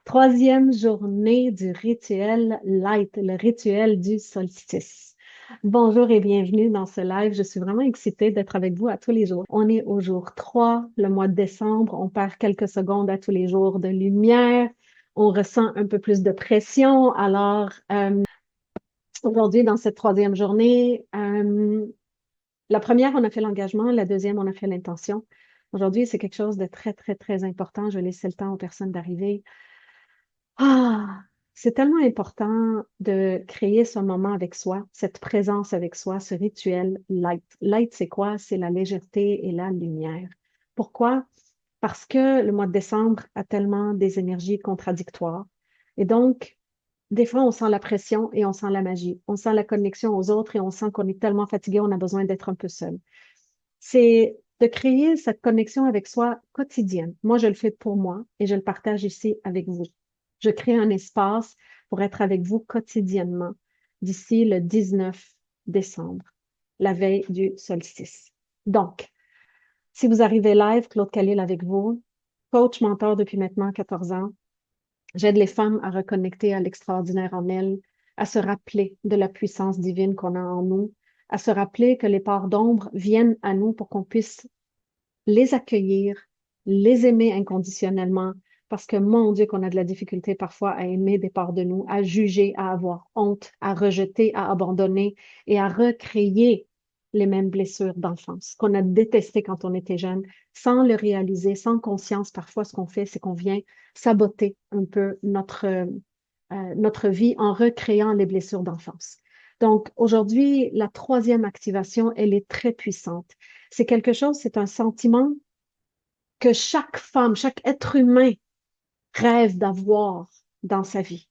Troisième journée du rituel Light, le rituel du solstice. Bonjour et bienvenue dans ce live. Je suis vraiment excitée d'être avec vous à tous les jours. On est au jour 3, le mois de décembre. On perd quelques secondes à tous les jours de lumière. On ressent un peu plus de pression. Alors, aujourd'hui, dans cette troisième journée, la première, on a fait l'engagement. La deuxième, on a fait l'intention. Aujourd'hui, c'est quelque chose de très, très, très important. Je vais laisser le temps aux personnes d'arriver. Ah, c'est tellement important de créer ce moment avec soi, cette présence avec soi, ce rituel light. Light, c'est quoi? C'est la légèreté et la lumière. Pourquoi? Parce que le mois de décembre a tellement des énergies contradictoires. Et donc, des fois, on sent la pression et on sent la magie. On sent la connexion aux autres et on sent qu'on est tellement fatigué, on a besoin d'être un peu seul. C'est de créer cette connexion avec soi quotidienne. Moi, je le fais pour moi et je le partage ici avec vous. Je crée un espace pour être avec vous quotidiennement d'ici le 19 décembre, la veille du solstice. Donc, si vous arrivez live, Claude Calil avec vous, coach mentor depuis maintenant 14 ans, j'aide les femmes à reconnecter à l'extraordinaire en elles, à se rappeler de la puissance divine qu'on a en nous, à se rappeler que les parts d'ombre viennent à nous pour qu'on puisse les accueillir, les aimer inconditionnellement, parce que mon Dieu, qu'on a de la difficulté parfois à aimer des parts de nous, à juger, à avoir honte, à rejeter, à abandonner et à recréer les mêmes blessures d'enfance qu'on a détestées quand on était jeune, sans le réaliser, sans conscience. Parfois, ce qu'on fait, c'est qu'on vient saboter un peu notre vie en recréant les blessures d'enfance. Donc, aujourd'hui, la troisième activation, elle est très puissante. C'est quelque chose, c'est un sentiment que chaque femme, chaque être humain rêve d'avoir dans sa vie.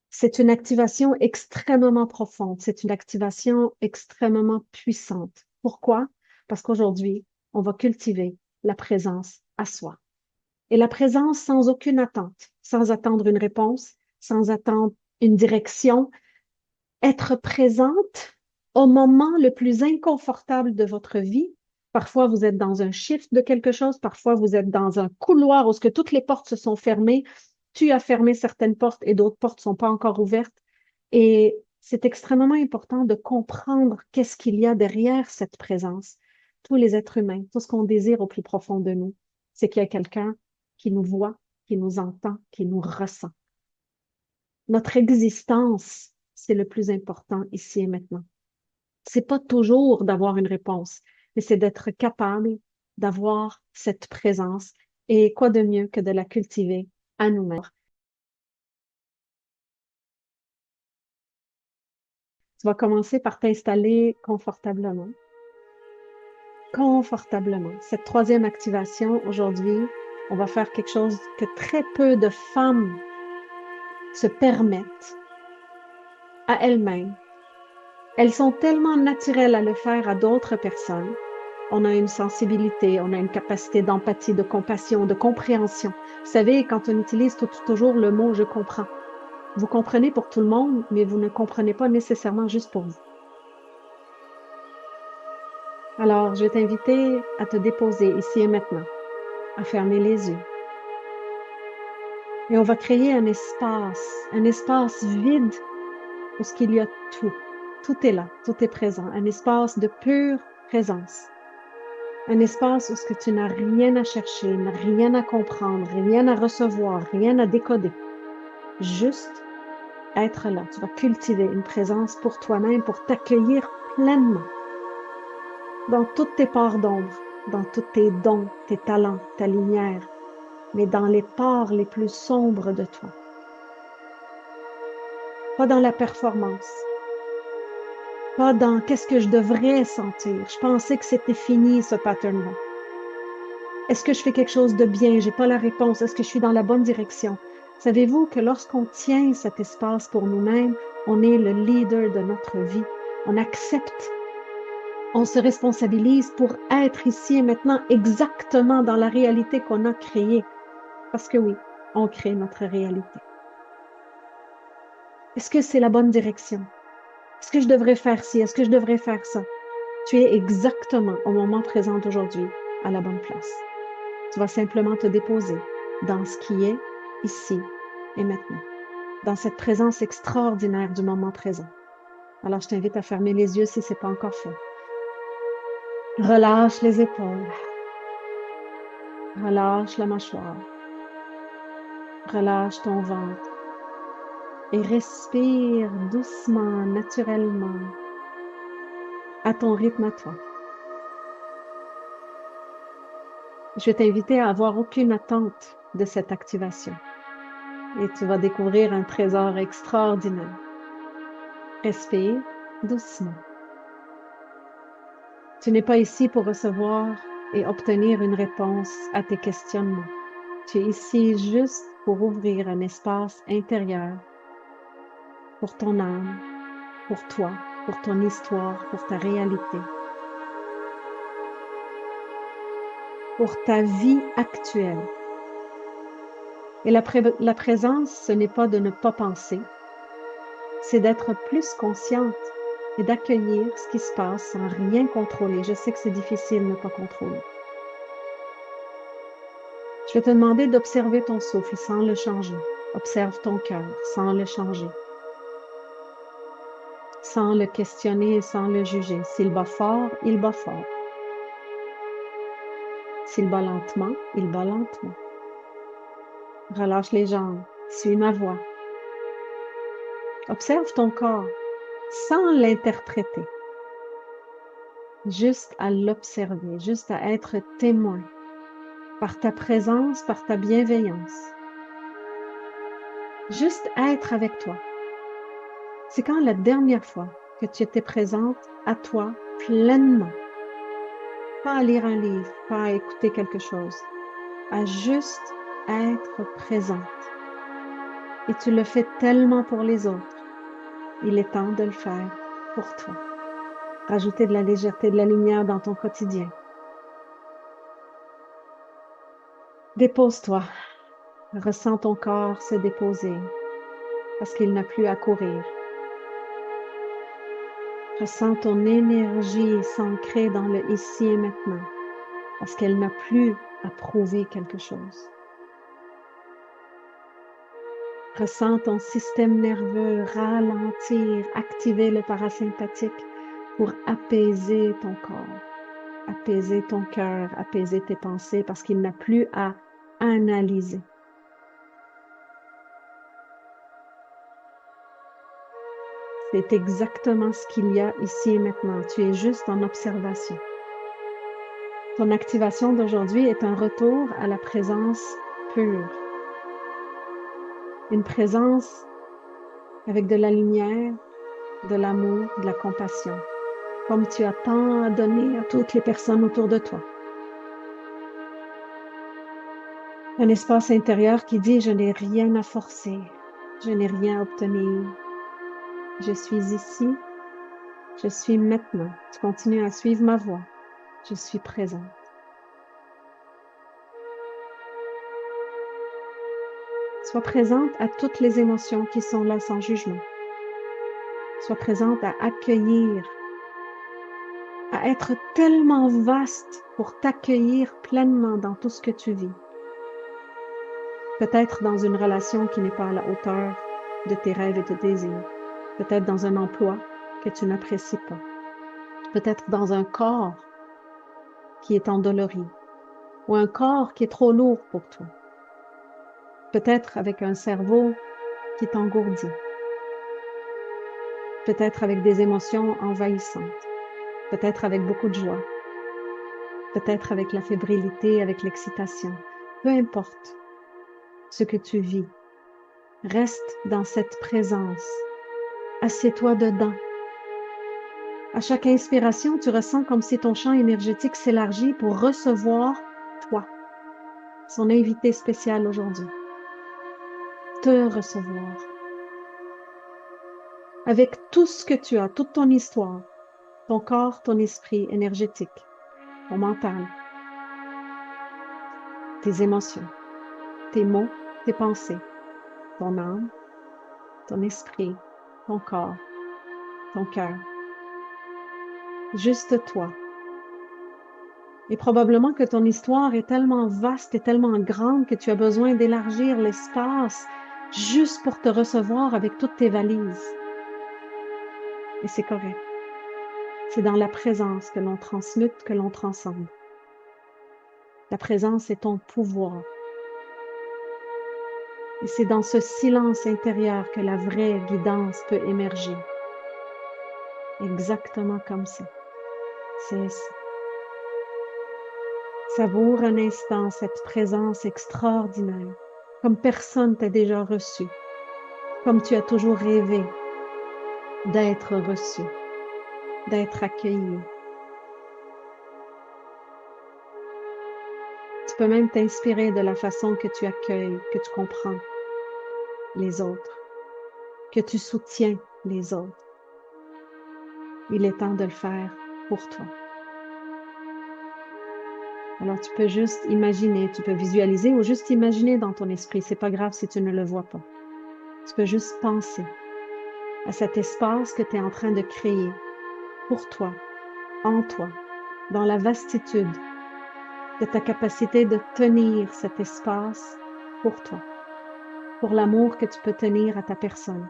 C'est une activation extrêmement profonde, c'est une activation extrêmement puissante. Pourquoi? Parce qu'aujourd'hui, on va cultiver la présence à soi. Et la présence sans aucune attente, sans attendre une réponse, sans attendre une direction, être présente au moment le plus inconfortable de votre vie. Parfois, vous êtes dans un shift de quelque chose, parfois, vous êtes dans un couloir où ce que toutes les portes se sont fermées. Tu as fermé certaines portes et d'autres portes ne sont pas encore ouvertes. Et c'est extrêmement important de comprendre qu'est-ce qu'il y a derrière cette présence. Tous les êtres humains, tout ce qu'on désire au plus profond de nous, c'est qu'il y a quelqu'un qui nous voit, qui nous entend, qui nous ressent. Notre existence, c'est le plus important ici et maintenant. C'est pas toujours d'avoir une réponse, mais c'est d'être capable d'avoir cette présence. Et quoi de mieux que de la cultiver à nous-mêmes? Tu vas commencer par t'installer confortablement. Confortablement. Cette troisième activation, aujourd'hui, on va faire quelque chose que très peu de femmes se permettent à elles-mêmes. Elles sont tellement naturelles à le faire à d'autres personnes. On a une sensibilité, on a une capacité d'empathie, de compassion, de compréhension. Vous savez, quand on utilise toujours le mot je comprends, vous comprenez pour tout le monde, mais vous ne comprenez pas nécessairement juste pour vous. Alors, je vais t'inviter à te déposer ici et maintenant, à fermer les yeux. Et on va créer un espace vide où ce qu'il y a tout. Tout est là, tout est présent. Un espace de pure présence. Un espace où ce que tu n'as rien à chercher, rien à comprendre, rien à recevoir, rien à décoder. Juste être là. Tu vas cultiver une présence pour toi-même, pour t'accueillir pleinement dans toutes tes parts d'ombre, dans tous tes dons, tes talents, ta lumière, mais dans les parts les plus sombres de toi. Pas dans la performance, pas dans qu'est-ce que je devrais sentir. Je pensais que c'était fini ce pattern-là. Est-ce que je fais quelque chose de bien? J'ai pas la réponse. Est-ce que je suis dans la bonne direction? Savez-vous que lorsqu'on tient cet espace pour nous-mêmes, on est le leader de notre vie. On accepte, on se responsabilise pour être ici et maintenant exactement dans la réalité qu'on a créée. Parce que oui, on crée notre réalité. Est-ce que c'est la bonne direction? Est-ce que je devrais faire ci? Est-ce que je devrais faire ça? Tu es exactement au moment présent aujourd'hui à la bonne place. Tu vas simplement te déposer dans ce qui est ici et maintenant, dans cette présence extraordinaire du moment présent. Alors, je t'invite à fermer les yeux si ce n'est pas encore fait. Relâche les épaules. Relâche la mâchoire. Relâche ton ventre. Et respire doucement, naturellement, à ton rythme à toi. Je vais t'inviter à avoir aucune attente de cette activation. Et tu vas découvrir un trésor extraordinaire. Respire doucement. Tu n'es pas ici pour recevoir et obtenir une réponse à tes questionnements. Tu es ici juste pour ouvrir un espace intérieur pour ton âme, pour toi, pour ton histoire, pour ta réalité, pour ta vie actuelle. Et la présence, ce n'est pas de ne pas penser, c'est d'être plus consciente et d'accueillir ce qui se passe sans rien contrôler. Je sais que c'est difficile de ne pas contrôler. Je vais te demander d'observer ton souffle sans le changer. Observe ton cœur sans le changer, sans le questionner et sans le juger. S'il bat fort, il bat fort. S'il bat lentement, il bat lentement. Relâche les jambes, suis ma voix. Observe ton corps sans l'interpréter, juste à l'observer, juste à être témoin par ta présence, par ta bienveillance. Juste être avec toi. C'est quand la dernière fois que tu étais présente à toi pleinement. Pas à lire un livre, pas à écouter quelque chose, à juste être présente. Et tu le fais tellement pour les autres. Il est temps de le faire pour toi. Rajouter de la légèreté, de la lumière dans ton quotidien. Dépose-toi. Ressens ton corps se déposer parce qu'il n'a plus à courir. Ressens ton énergie s'ancrer dans le ici et maintenant parce qu'elle n'a plus à prouver quelque chose. Ressens ton système nerveux ralentir, activer le parasympathique pour apaiser ton corps, apaiser ton cœur, apaiser tes pensées parce qu'il n'a plus à analyser. C'est exactement ce qu'il y a ici et maintenant. Tu es juste en observation. Ton activation d'aujourd'hui est un retour à la présence pure. Une présence avec de la lumière, de l'amour, de la compassion, comme tu as tant à donner à toutes les personnes autour de toi. Un espace intérieur qui dit: je n'ai rien à forcer, je n'ai rien à obtenir. Je suis ici, je suis maintenant. Tu continues à suivre ma voix. Je suis présente. Sois présente à toutes les émotions qui sont là sans jugement. Sois présente à accueillir, à être tellement vaste pour t'accueillir pleinement dans tout ce que tu vis. Peut-être dans une relation qui n'est pas à la hauteur de tes rêves et de tes désirs. Peut-être dans un emploi que tu n'apprécies pas. Peut-être dans un corps qui est endolori ou un corps qui est trop lourd pour toi. Peut-être avec un cerveau qui t'engourdit. Peut-être avec des émotions envahissantes. Peut-être avec beaucoup de joie. Peut-être avec la fébrilité, avec l'excitation. Peu importe ce que tu vis. Reste dans cette présence. Assieds-toi dedans. À chaque inspiration, tu ressens comme si ton champ énergétique s'élargit pour recevoir toi, son invité spécial aujourd'hui. Te recevoir. Avec tout ce que tu as, toute ton histoire, ton corps, ton esprit énergétique, ton mental, tes émotions, tes mots, tes pensées, ton âme, ton esprit, ton corps, ton cœur. Juste toi. Et probablement que ton histoire est tellement vaste et tellement grande que tu as besoin d'élargir l'espace juste pour te recevoir avec toutes tes valises. Et c'est correct. C'est dans la présence que l'on transmute, que l'on transcende. La présence est ton pouvoir. Et c'est dans ce silence intérieur que la vraie guidance peut émerger. Exactement comme ça. C'est ça. Savoure un instant cette présence extraordinaire, comme personne t'a déjà reçu, comme tu as toujours rêvé d'être reçu, d'être accueilli. Tu peux même t'inspirer de la façon que tu accueilles, que tu comprends les autres, que tu soutiens les autres. Il est temps de le faire pour toi. Alors tu peux juste imaginer, tu peux visualiser ou juste imaginer dans ton esprit. C'est pas grave si tu ne le vois pas. Tu peux juste penser à cet espace que tu es en train de créer pour toi, en toi, dans la vastitude de ta capacité de tenir cet espace pour toi, pour l'amour que tu peux tenir à ta personne,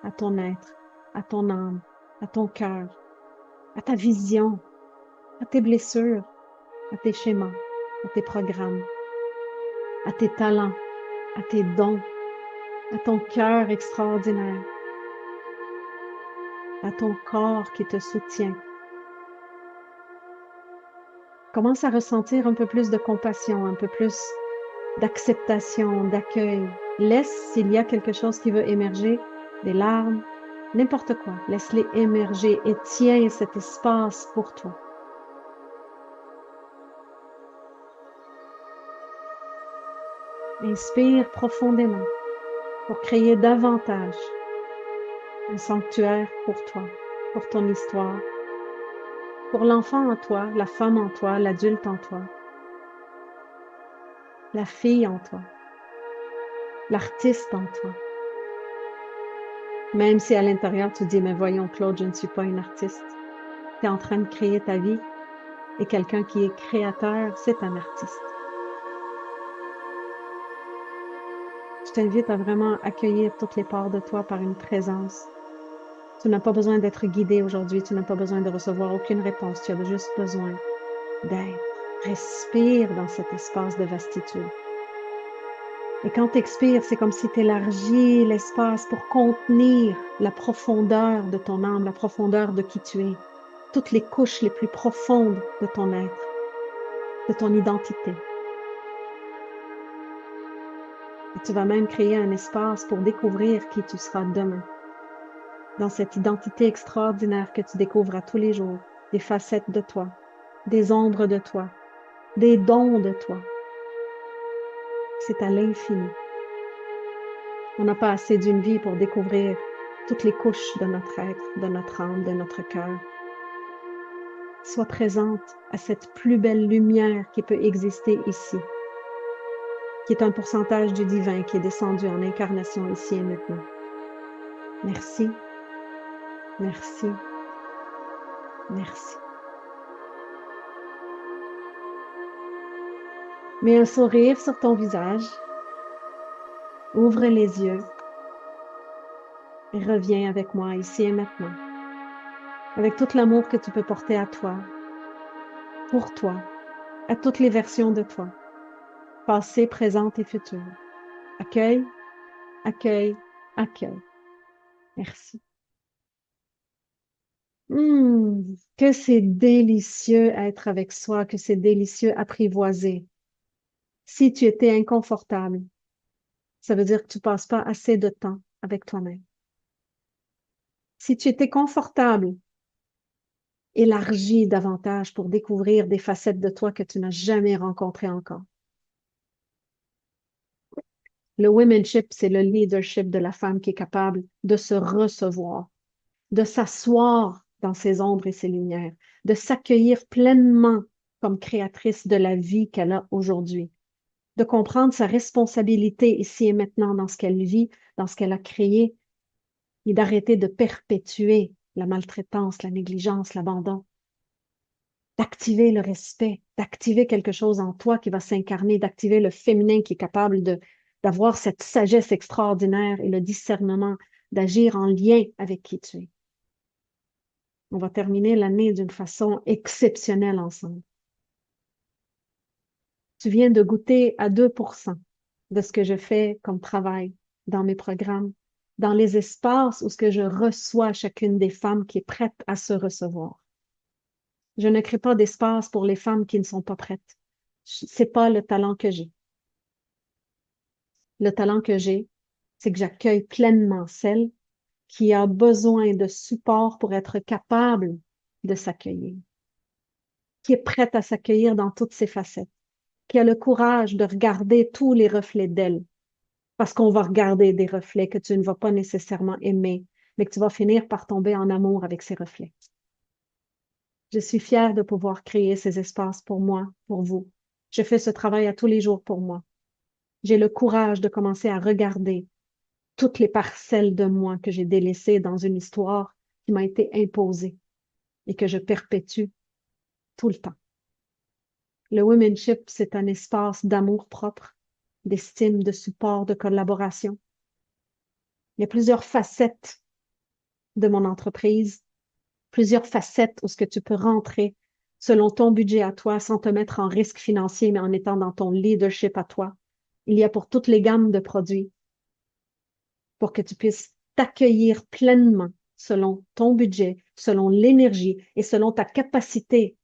à ton être, à ton âme, à ton cœur, à ta vision, à tes blessures, à tes schémas, à tes programmes, à tes talents, à tes dons, à ton cœur extraordinaire, à ton corps qui te soutient. Commence à ressentir un peu plus de compassion, un peu plus d'acceptation, d'accueil. Laisse, s'il y a quelque chose qui veut émerger, des larmes, n'importe quoi, laisse-les émerger et tiens cet espace pour toi. Inspire profondément pour créer davantage un sanctuaire pour toi, pour ton histoire, pour l'enfant en toi, la femme en toi, l'adulte en toi, la fille en toi, l'artiste en toi. Même si à l'intérieur tu dis, mais voyons Claude, je ne suis pas une artiste. Tu es en train de créer ta vie et quelqu'un qui est créateur, c'est un artiste. Je t'invite à vraiment accueillir toutes les parts de toi par une présence. Tu n'as pas besoin d'être guidé aujourd'hui, tu n'as pas besoin de recevoir aucune réponse, tu as juste besoin d'être. Respire dans cet espace de vastitude. Et quand tu expires, c'est comme si tu élargis l'espace pour contenir la profondeur de ton âme, la profondeur de qui tu es, toutes les couches les plus profondes de ton être, de ton identité. Et tu vas même créer un espace pour découvrir qui tu seras demain, dans cette identité extraordinaire que tu découvres à tous les jours, des facettes de toi, des ombres de toi, des dons de toi. C'est à l'infini. On n'a pas assez d'une vie pour découvrir toutes les couches de notre être, de notre âme, de notre cœur. Sois présente à cette plus belle lumière qui peut exister ici, qui est un pourcentage du divin qui est descendu en incarnation ici et maintenant. Merci, merci, merci. Mets un sourire sur ton visage, ouvre les yeux et reviens avec moi ici et maintenant, avec tout l'amour que tu peux porter à toi, pour toi, à toutes les versions de toi, passées, présentes et futures. Accueille, accueille, accueille. Merci. Que c'est délicieux être avec soi, que c'est délicieux apprivoiser. Si tu étais inconfortable, ça veut dire que tu passes pas assez de temps avec toi-même. Si tu étais confortable, élargis davantage pour découvrir des facettes de toi que tu n'as jamais rencontrées encore. Le womanship, c'est le leadership de la femme qui est capable de se recevoir, de s'asseoir dans ses ombres et ses lumières, de s'accueillir pleinement comme créatrice de la vie qu'elle a aujourd'hui, de comprendre sa responsabilité ici et maintenant dans ce qu'elle vit, dans ce qu'elle a créé, et d'arrêter de perpétuer la maltraitance, la négligence, l'abandon. d'activer le respect, d'activer quelque chose en toi qui va s'incarner, d'activer le féminin qui est capable d'avoir cette sagesse extraordinaire et le discernement d'agir en lien avec qui tu es. On va terminer l'année d'une façon exceptionnelle ensemble. Tu viens de goûter à 2% de ce que je fais comme travail dans mes programmes, dans les espaces où ce que je reçois chacune des femmes qui est prête à se recevoir. Je ne crée pas d'espace pour les femmes qui ne sont pas prêtes. C'est pas le talent que j'ai. Le talent que j'ai, c'est que j'accueille pleinement celle qui a besoin de support pour être capable de s'accueillir, qui est prête à s'accueillir dans toutes ses facettes, qui a le courage de regarder tous les reflets d'elle, parce qu'on va regarder des reflets que tu ne vas pas nécessairement aimer, mais que tu vas finir par tomber en amour avec ces reflets. Je suis fière de pouvoir créer ces espaces pour moi, pour vous. Je fais ce travail à tous les jours pour moi. J'ai le courage de commencer à regarder toutes les parcelles de moi que j'ai délaissées dans une histoire qui m'a été imposée et que je perpétue tout le temps. Le womanship, c'est un espace d'amour propre, d'estime, de support, de collaboration. Il y a plusieurs facettes de mon entreprise, plusieurs facettes où ce que tu peux rentrer selon ton budget à toi, sans te mettre en risque financier, mais en étant dans ton leadership à toi. Il y a pour toutes les gammes de produits, pour que tu puisses t'accueillir pleinement selon ton budget, selon l'énergie et selon ta capacité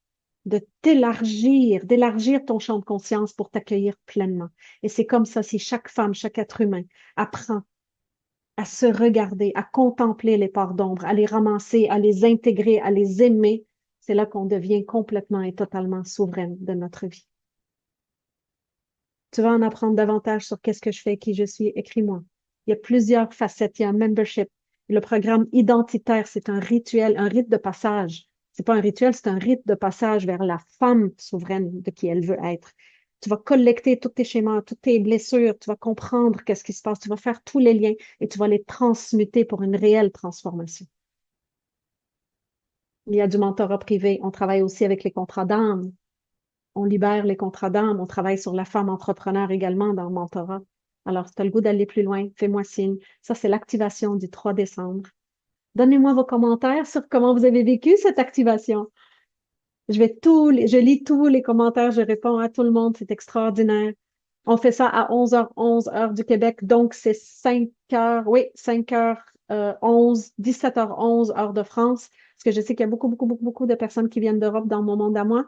de t'élargir, d'élargir ton champ de conscience pour t'accueillir pleinement. Et c'est comme ça, si chaque femme, chaque être humain apprend à se regarder, à contempler les parts d'ombre, à les ramasser, à les intégrer, à les aimer, c'est là qu'on devient complètement et totalement souveraine de notre vie. Tu vas en apprendre davantage sur qu'est-ce que je fais, qui je suis, écris-moi. Il y a plusieurs facettes, il y a un membership. Le programme identitaire, c'est un rituel, un rite de passage. C'est pas un rituel, c'est un rite de passage vers la femme souveraine de qui elle veut être. Tu vas collecter tous tes schémas, toutes tes blessures, tu vas comprendre qu'est-ce qui se passe, tu vas faire tous les liens et tu vas les transmuter pour une réelle transformation. Il y a du mentorat privé. On travaille aussi avec les contrats d'âme. On libère les contrats d'âme. On travaille sur la femme entrepreneur également dans le mentorat. Alors, si tu as le goût d'aller plus loin, fais-moi signe. Ça, c'est l'activation du 3 décembre. Donnez-moi vos commentaires sur comment vous avez vécu cette activation. Je lis tous les commentaires, je réponds à tout le monde, c'est extraordinaire. On fait ça à 11h11, heure du Québec, donc c'est 5h, oui, 5h11, 17h11, heure de France, parce que je sais qu'il y a beaucoup de personnes qui viennent d'Europe dans mon monde à moi.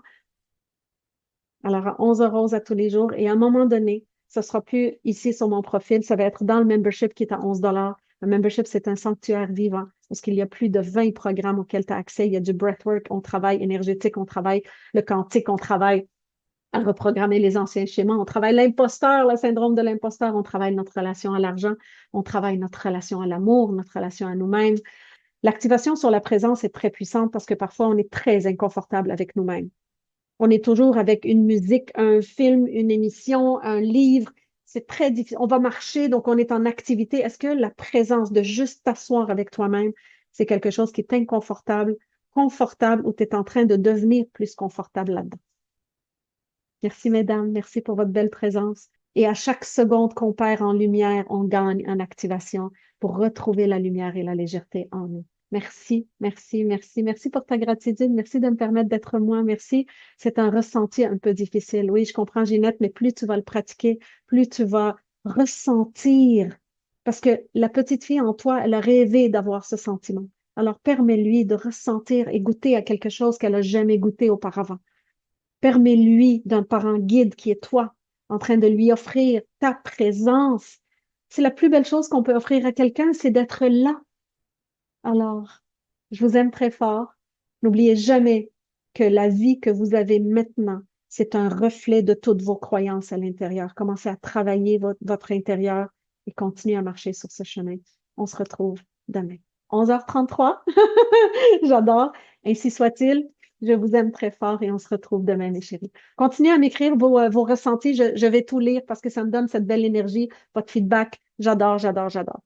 Alors, à 11h11 à tous les jours, et à un moment donné, ce sera plus ici sur mon profil, ça va être dans le membership qui est à 11 $. Le membership, c'est un sanctuaire vivant, parce qu'il y a plus de 20 programmes auxquels tu as accès. Il y a du breathwork, on travaille énergétique, on travaille le quantique, on travaille à reprogrammer les anciens schémas, on travaille l'imposteur, le syndrome de l'imposteur, on travaille notre relation à l'argent, on travaille notre relation à l'amour, notre relation à nous-mêmes. L'activation sur la présence est très puissante parce que parfois on est très inconfortable avec nous-mêmes. On est toujours avec une musique, un film, une émission, un livre. C'est très difficile. On va marcher, donc on est en activité. Est-ce que la présence de juste t'asseoir avec toi-même, c'est quelque chose qui est inconfortable, confortable, ou tu es en train de devenir plus confortable là-dedans? Merci, mesdames. Merci pour votre belle présence. Et à chaque seconde qu'on perd en lumière, on gagne en activation pour retrouver la lumière et la légèreté en nous. Merci, merci, merci, merci pour ta gratitude. Merci de me permettre d'être moi. Merci. C'est un ressenti un peu difficile. Oui, je comprends, Ginette, mais plus tu vas le pratiquer, plus tu vas ressentir. Parce que la petite fille en toi, elle a rêvé d'avoir ce sentiment. Alors, permets-lui de ressentir et goûter à quelque chose qu'elle n'a jamais goûté auparavant. Permets-lui d'un parent guide qui est toi, en train de lui offrir ta présence. C'est la plus belle chose qu'on peut offrir à quelqu'un, c'est d'être là. Alors, je vous aime très fort. N'oubliez jamais que la vie que vous avez maintenant, c'est un reflet de toutes vos croyances à l'intérieur. Commencez à travailler votre intérieur et continuez à marcher sur ce chemin. On se retrouve demain. 11h33. J'adore. Ainsi soit-il. Je vous aime très fort et on se retrouve demain, mes chéris. Continuez à m'écrire vos ressentis. Je vais tout lire parce que ça me donne cette belle énergie, votre feedback. J'adore, j'adore, j'adore.